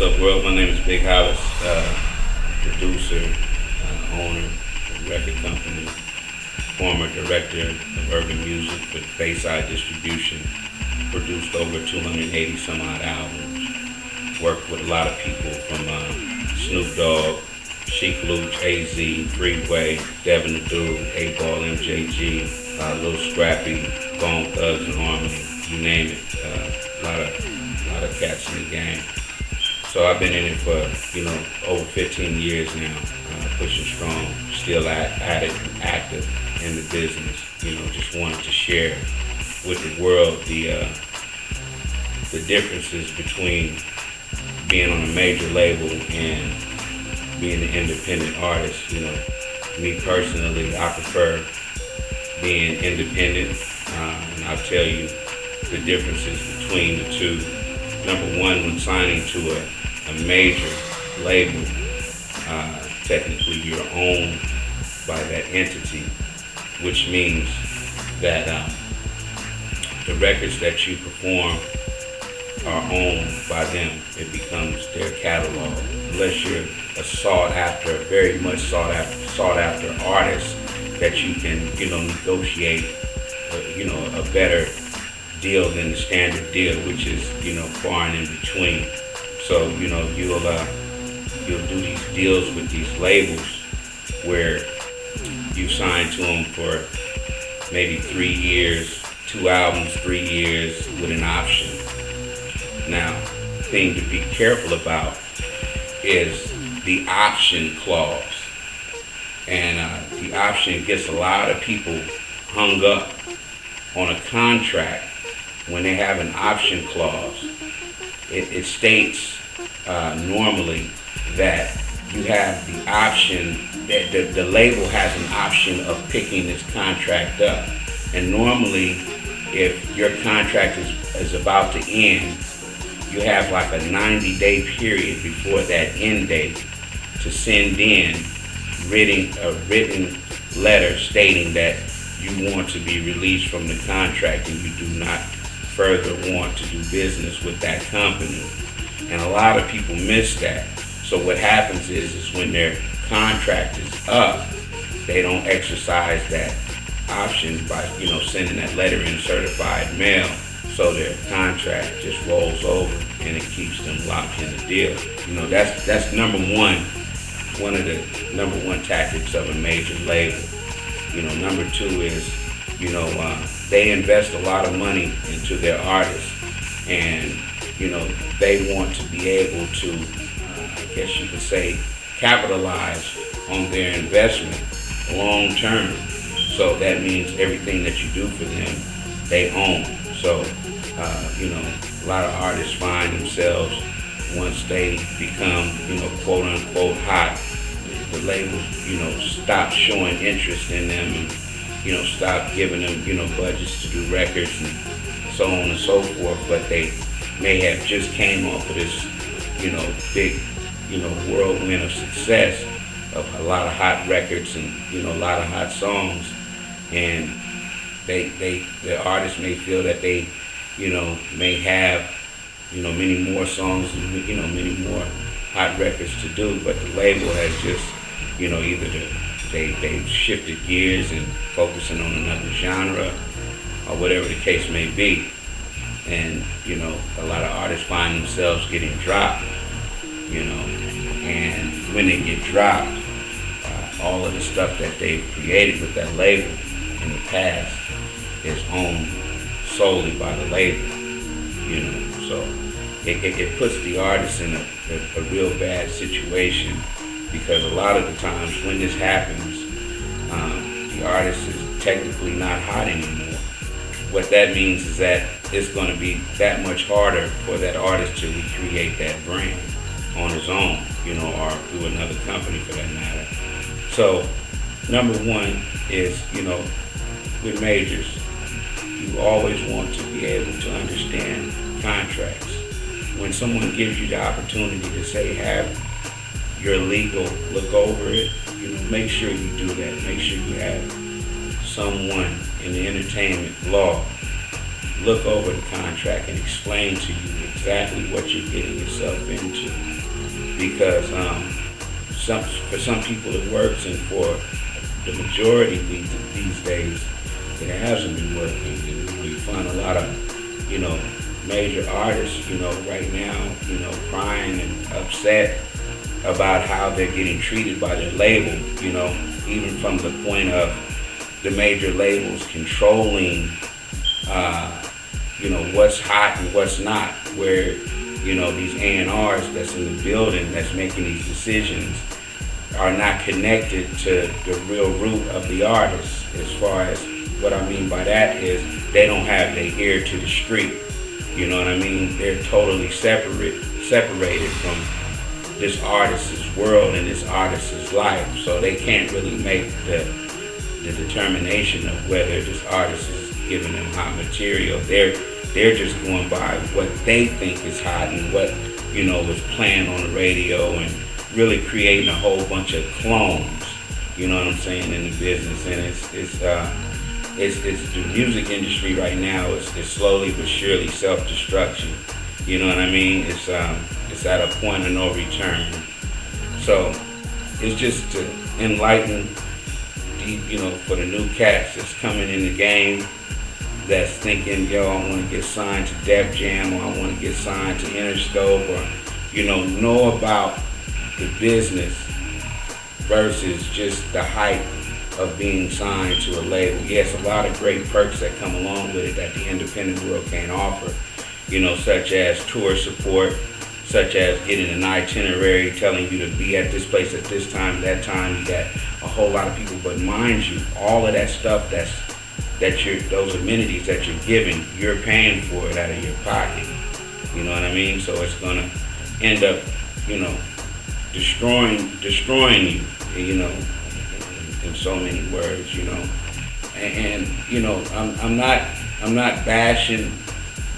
What's up, world? My name is Big Hollis, producer, owner of record company, former director of urban music for Bayside Distribution, produced over 280 some odd albums, worked with a lot of people from Snoop Dogg, Sheek Louch, AZ, Freeway, Devin the Dude, 8-Ball, MJG, Lil Scrappy, Bone Thugs and Harmony, you name it. A lot of cats in the game. So I've been in it for, over 15 years now, pushing strong, still at it, active in the business. Just wanted to share with the world the differences between being on a major label and being an independent artist. Me personally, I prefer being independent, and I'll tell you the differences between the two. Number one, when signing to a major label, technically you're owned by that entity, which means that the records that you perform are owned by them. It becomes their catalog. Unless you're a very much sought after artist that you can, negotiate, a better deal than the standard deal, which is, far and in between. So, you'll do these deals with these labels where you sign to them for maybe 3 years, 2 albums, 3 years with an option. Now, the thing to be careful about is the option clause. And the option gets a lot of people hung up on a contract when they have an option clause. It states normally that you have the option, that the label has an option of picking this contract up. And normally, if your contract is about to end, you have like a 90-day period before that end date to send in a written letter stating that you want to be released from the contract and you do not further want to do business with that company. And a lot of people miss that. So what happens is when their contract is up, they don't exercise that option by, sending that letter in certified mail. So their contract just rolls over and it keeps them locked in the deal. That's number one of the number one tactics of a major label. Number two is, they invest a lot of money into their artists, and, they want to be able to, I guess you could say, capitalize on their investment long term. So that means everything that you do for them, they own. So, a lot of artists find themselves, once they become, quote unquote hot, the labels, stop showing interest in them and, stop giving them, budgets to do records and so on and so forth. But they may have just came off of this, big, whirlwind of success of a lot of hot records and, a lot of hot songs. And the artists may feel that they, may have, many more songs and, many more hot records to do, but the label has just, either they've shifted gears and focusing on another genre or whatever the case may be. And, a lot of artists find themselves getting dropped, and when they get dropped, all of the stuff that they've created with that label in the past is owned solely by the label, so it puts the artist in a real bad situation, because a lot of the times when this happens, the artist is technically not hot anymore. What that means is that it's going to be that much harder for that artist to recreate that brand on his own, or through another company for that matter. So, number one is, with majors, you always want to be able to understand contracts. When someone gives you the opportunity to say, have your legal look over it, make sure you do that. Make sure you have someone in the entertainment law look over the contract and explain to you exactly what you're getting yourself into. because for some people it works, and for the majority these days it hasn't been working. And we find a lot of major artists right now crying and upset about how they're getting treated by their label, even from the point of the major labels controlling what's hot and what's not, where these A&Rs that's in the building that's making these decisions are not connected to the real root of the artist. As far as what I mean by that is they don't have their ear to the street. You know what I mean? They're totally separated from this artist's world and this artist's life. So they can't really make the determination of whether this artist is giving them hot material. They're just going by what they think is hot and what was playing on the radio, and really creating a whole bunch of clones. You know what I'm saying, in the business. And it's the music industry right now is slowly but surely self-destruction. You know what I mean? It's at a point of no return. So it's just to enlighten for the new cats that's coming in the game, that's thinking, I want to get signed to Def Jam, or I want to get signed to Interscope, or know about the business versus just the hype of being signed to a label. Yes, a lot of great perks that come along with it that the independent world can't offer, such as tour support, such as getting an itinerary telling you to be at this place at this time, that time. You got a whole lot of people, but mind you, all of that stuff those amenities that you're giving, you're paying for it out of your pocket. You know what I mean? So it's gonna end up, destroying you, in so many words, and I'm not bashing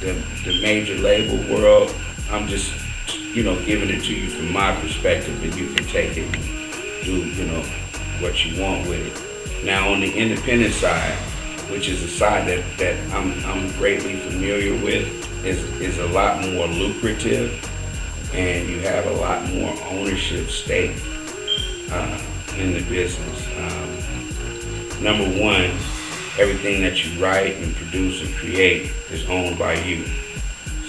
the major label world. I'm just giving it to you from my perspective, and you can take it and do what you want with it. Now on the independent side, which is a side that I'm greatly familiar with, is a lot more lucrative, and you have a lot more ownership stake in the business. Number one, everything that you write and produce and create is owned by you.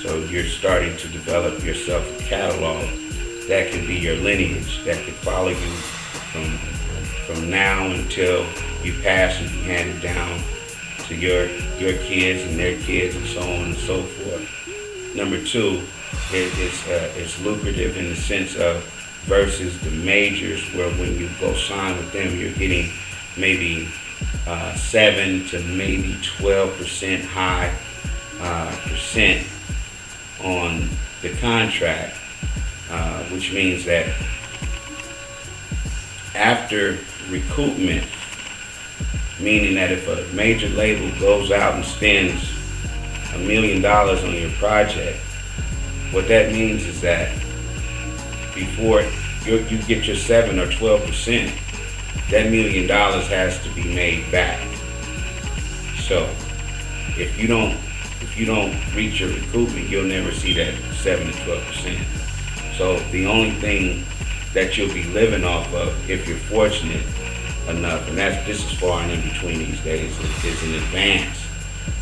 So you're starting to develop yourself a catalog that can be your lineage, that can follow you from now until you pass and be handed down to your kids and their kids, and so on and so forth. Number two, it's lucrative in the sense of versus the majors, where when you go sign with them, you're getting maybe 7 to maybe 12% high percent on the contract, which means that after recoupment, meaning that if a major label goes out and spends $1 million on your project, what that means is that before you get your 7 or 12%, that $1 million has to be made back. So if you don't reach your recoupment, you'll never see that 7 to 12%. So the only thing that you'll be living off of, if you're fortunate enough, and this is far and in between these days, is an advance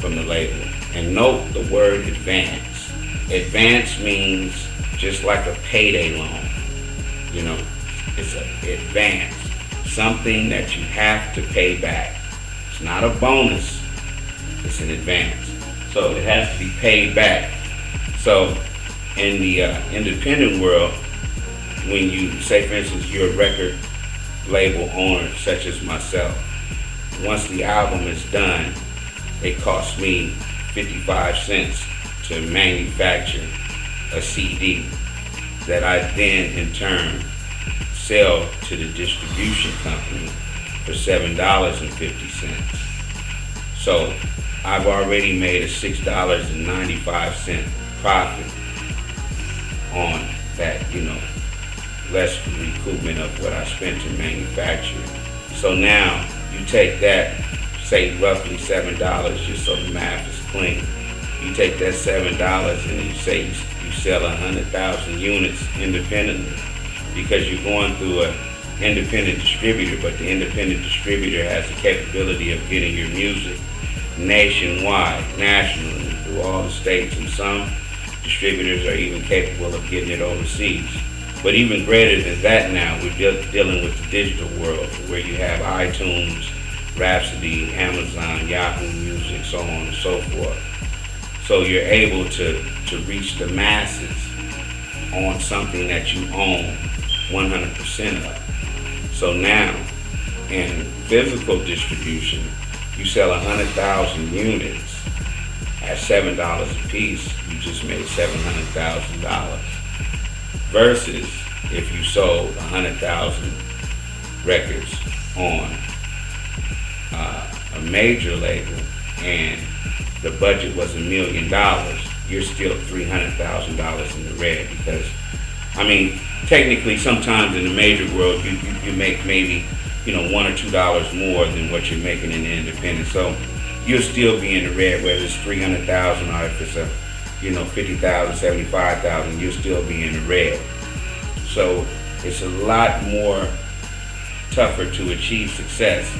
from the label. And note the word advance. Advance means just like a payday loan. It's an advance, something that you have to pay back. It's not a bonus, it's an advance. So it has to be paid back. So in the independent world, when you say, for instance, you're a record label owner such as myself, once the album is done, it costs me 55 cents to manufacture a CD that I then in turn sell to the distribution company for $7.50. So I've already made a $6.95 profit on that, less recoupment of what I spent to manufacture. So now you take that, say roughly $7, just so the math is clean. You take that $7 and you say you sell 100,000 units independently. because you're going through a independent distributor, but the independent distributor has the capability of getting your music nationwide, nationally, through all the states, and some distributors are even capable of getting it overseas. But even greater than that now, we're dealing with the digital world, where you have iTunes, Rhapsody, Amazon, Yahoo Music, so on and so forth. So you're able to reach the masses on something that you own 100% of. So now, in physical distribution, you sell 100,000 units at $7 a piece, you just made $700,000. Versus if you sold 100,000 records on a major label and the budget was $1 million, you're still $300,000 in the red, because, I mean, technically sometimes in the major world you make maybe, $1 or $2 more than what you're making in the independent. So you'll still be in the red, whether it's 300,000 or if it's a 50,000, 75,000, you'll still be in the red. So it's a lot more tougher to achieve success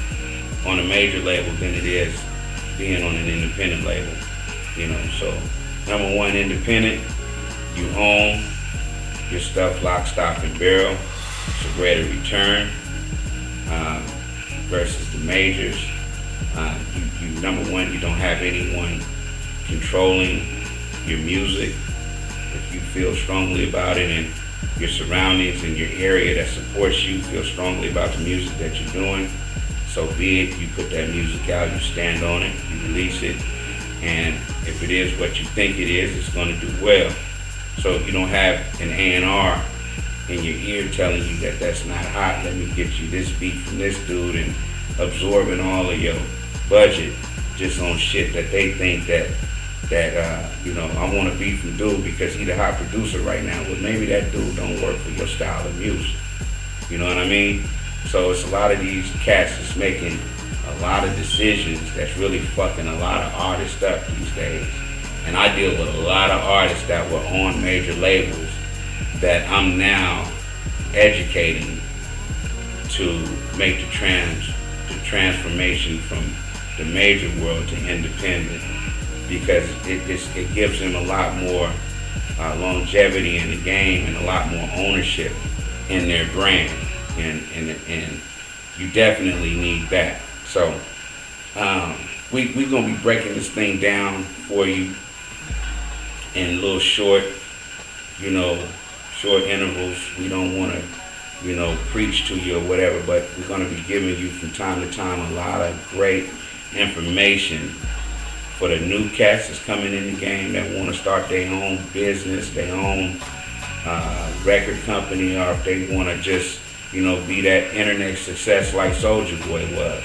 on a major label than it is being on an independent label. So number one, independent, you own your stuff lock, stock, and barrel. It's a greater return versus the majors. You number one, you don't have anyone controlling your music. If you feel strongly about it and your surroundings and your area that supports you feel strongly about the music that you're doing, so be it. You put that music out, you stand on it, you release it, and if it is what you think it is, it's going to do well. So you don't have an A&R in your ear telling you that that's not hot, let me get you this beat from this dude, and absorbing all of your budget just on shit that they think that I want to beat from dude because he's the hot producer right now. Well, maybe that dude don't work for your style of music. You know what I mean? So it's a lot of these cats that's making a lot of decisions that's really fucking a lot of artists up these days. And I deal with a lot of artists that were on major labels that I'm now educating to make the transformation from the major world to independent, because it gives them a lot more longevity in the game and a lot more ownership in their brand, and you definitely need that. So we're gonna be breaking this thing down for you in little short intervals. We don't want to preach to you or whatever, but we're going to be giving you from time to time a lot of great information for the new cats that's coming in the game that want to start their own business, their own record company, or if they want to just be that internet success like Soulja Boy was.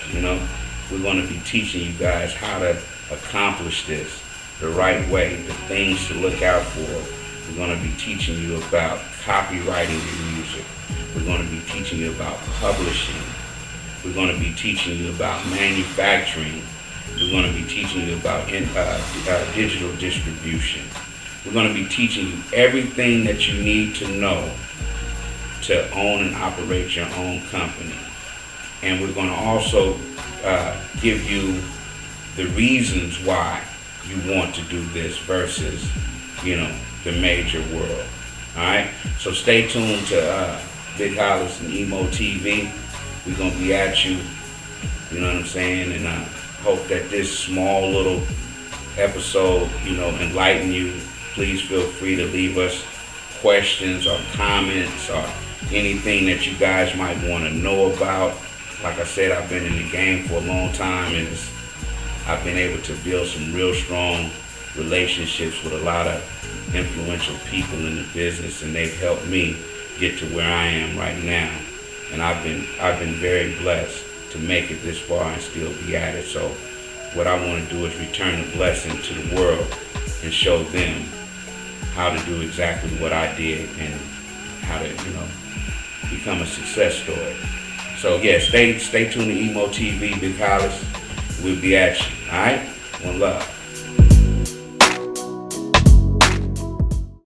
We're going to be teaching you guys how to accomplish this the right way, the things to look out for. We're going to be teaching you about copywriting your music. We're going to be teaching you about publishing. We're going to be teaching you about manufacturing. We're going to be teaching you about digital distribution. We're going to be teaching you everything that you need to know to own and operate your own company. And we're going to also give you the reasons why you want to do this versus, the major world. All right? So stay tuned to Big Hollis and Emo TV. We're going to be at you, you know what I'm saying? And I hope that this small little episode, enlighten you. Please feel free to leave us questions or comments or anything that you guys might want to know about. Like I said, I've been in the game for a long time, and I've been able to build some real strong relationships with a lot of influential people in the business, and they've helped me get to where I am right now. And I've been very blessed to make it this far and still be at it. So what I want to do is return the blessing to the world and show them how to do exactly what I did and how to, become a success story. So yeah, stay tuned to Emo TV, Big Hollis. We'll be at you. All right? One love.